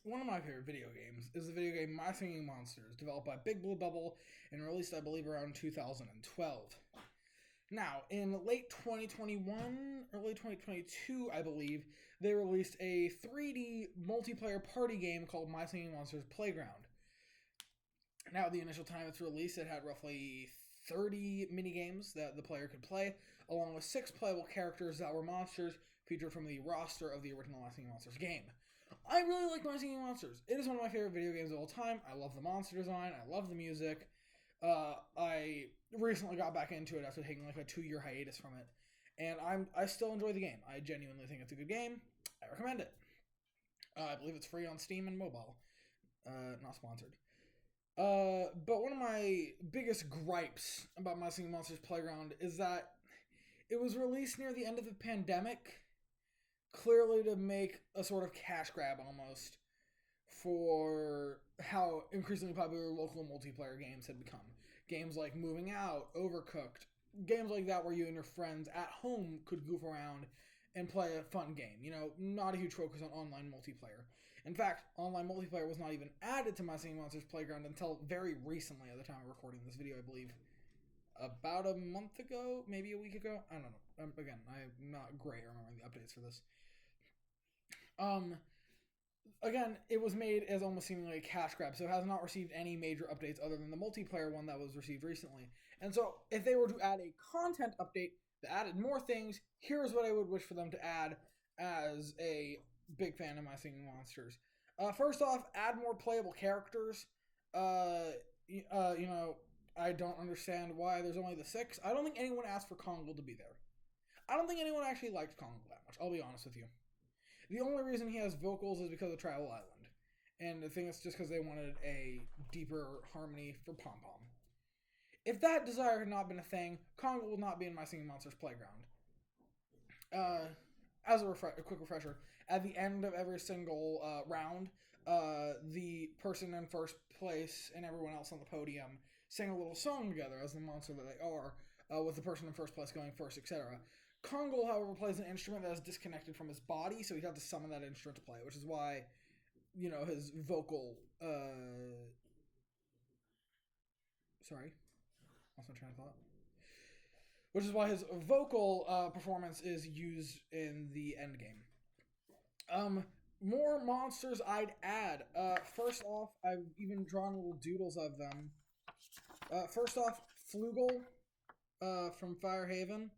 one of my favorite video games is the video game My Singing Monsters, developed by Big Blue Bubble and released, I believe, around 2012. Now, in late 2021, early 2022, I believe, they released a 3D multiplayer party game called My Singing Monsters Playground. Now, the initial time it's released, it had roughly 30 minigames that the player could play, along with 6 playable characters that were monsters featured from the roster of the original My Singing Monsters game. I really like My Singing Monsters. It is one of my favorite video games of all time. I love the monster design. I love the music. I recently got back into it after taking like a 2-year hiatus from it, and I still enjoy the game. I genuinely think it's a good game. I recommend it. I believe it's free on Steam and mobile. Not sponsored. But one of my biggest gripes about My Singing Monsters Playground is that it was released near the end of the pandemic, clearly to make a sort of cash grab almost for how increasingly popular local multiplayer games had become. Games like Moving Out, Overcooked, games like that where you and your friends at home could goof around and play a fun game. You know, not a huge focus on online multiplayer. In fact, online multiplayer was not even added to My Singing Monsters Playground until very recently, at the time of recording this video, I believe. About a month ago, maybe a week ago? I don't know. Again, I'm not great at remembering the updates for this. Again, it was made as almost seemingly a cash grab, so it has not received any major updates other than the multiplayer one that was received recently. And so, if they were to add a content update that added more things, here's what I would wish for them to add as a big fan of My Singing Monsters. First off, add more playable characters. You know, I don't understand why there's only the 6. I don't think anyone asked for Kongle to be there. I don't think anyone actually liked Kongle that much, I'll be honest with you. The only reason he has vocals is because of Travel Island. And I think it's just because they wanted a deeper harmony for Pom Pom. If that desire had not been a thing, Kongle will not be in My Singing Monsters Playground. As a quick refresher, at the end of every single round, the person in first place and everyone else on the podium sing a little song together as the monster that they are, with the person in first place going first, etc. Kongle, however, plays an instrument that is disconnected from his body, so he'd have to summon that instrument to play, which is why, you know, his vocal, sorry, lost my train of thought. Which is why his vocal performance is used in the end game. More monsters I'd add. First off, I've even drawn little doodles of them. First off, Flugel from Firehaven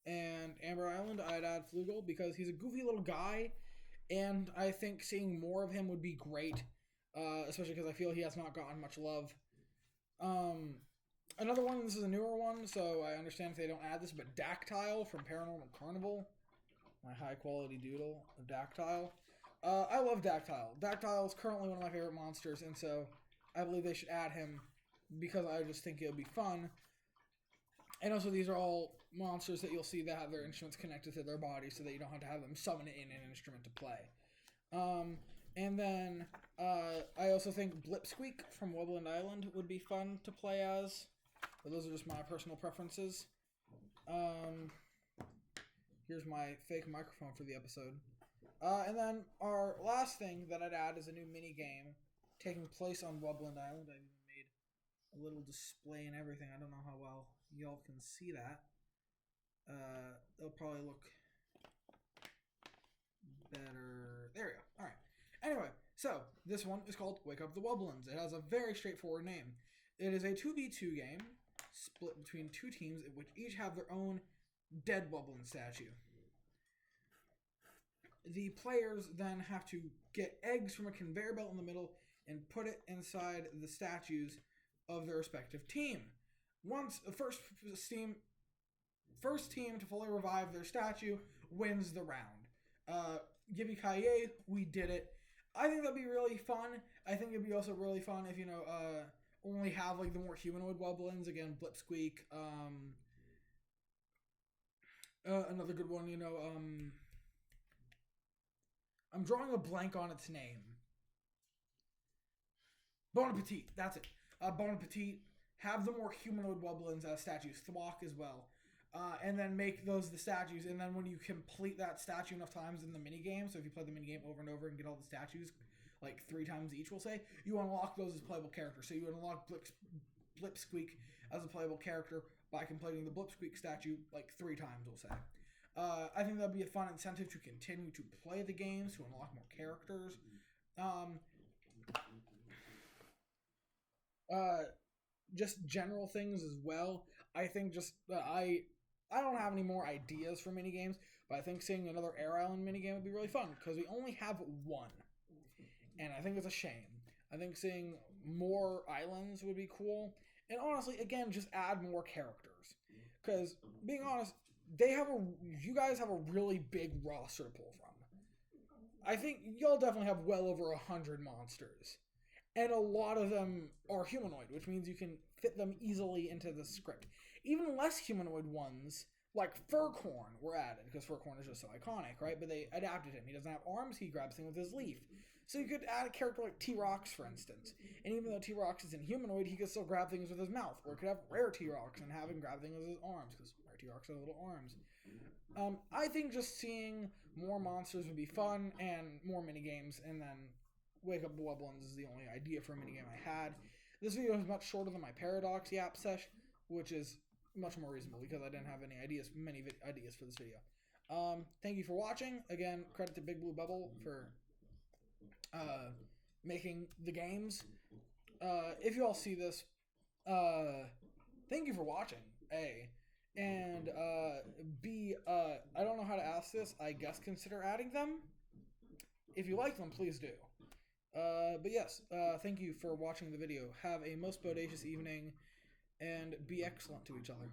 and Amber Island. I'd add Flugel because he's a goofy little guy, and I think seeing more of him would be great, especially because I feel he has not gotten much love. Another one, this is a newer one, so I understand if they don't add this, but Dactyle from Paranormal Carnival. My high-quality doodle of Dactyle. I love Dactyle. Dactyle is currently one of my favorite monsters, and so I believe they should add him because I just think it would be fun. And also, these are all monsters that you'll see that have their instruments connected to their body so that you don't have to have them summon in an instrument to play. And then I also think Blipsqueak from Woodland Island would be fun to play as. But those are just my personal preferences. Here's my fake microphone for the episode. And then our last thing that I'd add is a new mini game taking place on Woodland Island. I even made a little display and everything. I don't know how well y'all can see that. It'll probably look better. There we go. All right. Anyway, so this one is called Wake Up the Wubblins. It has a very straightforward name. It is a 2v2 game split between 2 teams, which each have their own dead Wublin statue. The players then have to get eggs from a conveyor belt in the middle and put it inside the statues of their respective team. Once the first team to fully revive their statue wins the round. Yippee-ki-yay, we did it. I think that'd be really fun. I think it'd be also really fun if, you know, only have like the more humanoid Wubblins. Again, Blipsqueak. Another good one, you know, I'm drawing a blank on its name. Bon Appetit, that's it. Bon Appetit. Have the more humanoid Wubblins as statues. Thwack as well. And then make those the statues. And then when you complete that statue enough times in the minigame, so if you play the minigame over and over and get all the statues, like 3 times each, we'll say, you unlock those as playable characters. So you unlock Blipsqueak as a playable character by completing the Blipsqueak statue like 3 times, we'll say. I think that'd be a fun incentive to continue to play the games, to unlock more characters. Just general things as well. I think just I don't have any more ideas for minigames, but I think seeing another Air Island minigame would be really fun because we only have one, and I think it's a shame. I think seeing more islands would be cool, and honestly, again, just add more characters. Because being honest, you guys have a really big roster to pull from. I think y'all definitely have well over 100 monsters. And a lot of them are humanoid, which means you can fit them easily into the script. Even less humanoid ones, like Furcorn, were added, because Furcorn is just so iconic, right? But they adapted him. He doesn't have arms, he grabs things with his leaf. So you could add a character like T-Rox, for instance. And even though T-Rox isn't humanoid, he could still grab things with his mouth. Or it could have rare T-Rox and have him grab things with his arms, because rare T-Rox have little arms. I think just seeing more monsters would be fun, and more minigames, and then Wake Up Wubblins is the only idea for a minigame I had. This video is much shorter than my Paradox Yap sesh, which is much more reasonable because I didn't have many ideas for this video. Thank you for watching. Again, credit to Big Blue Bubble for making the games. If you all see this, thank you for watching, A. And B, I don't know how to ask this. I guess consider adding them. If you like them, please do. But yes, thank you for watching the video. Have a most bodacious evening, and be excellent to each other.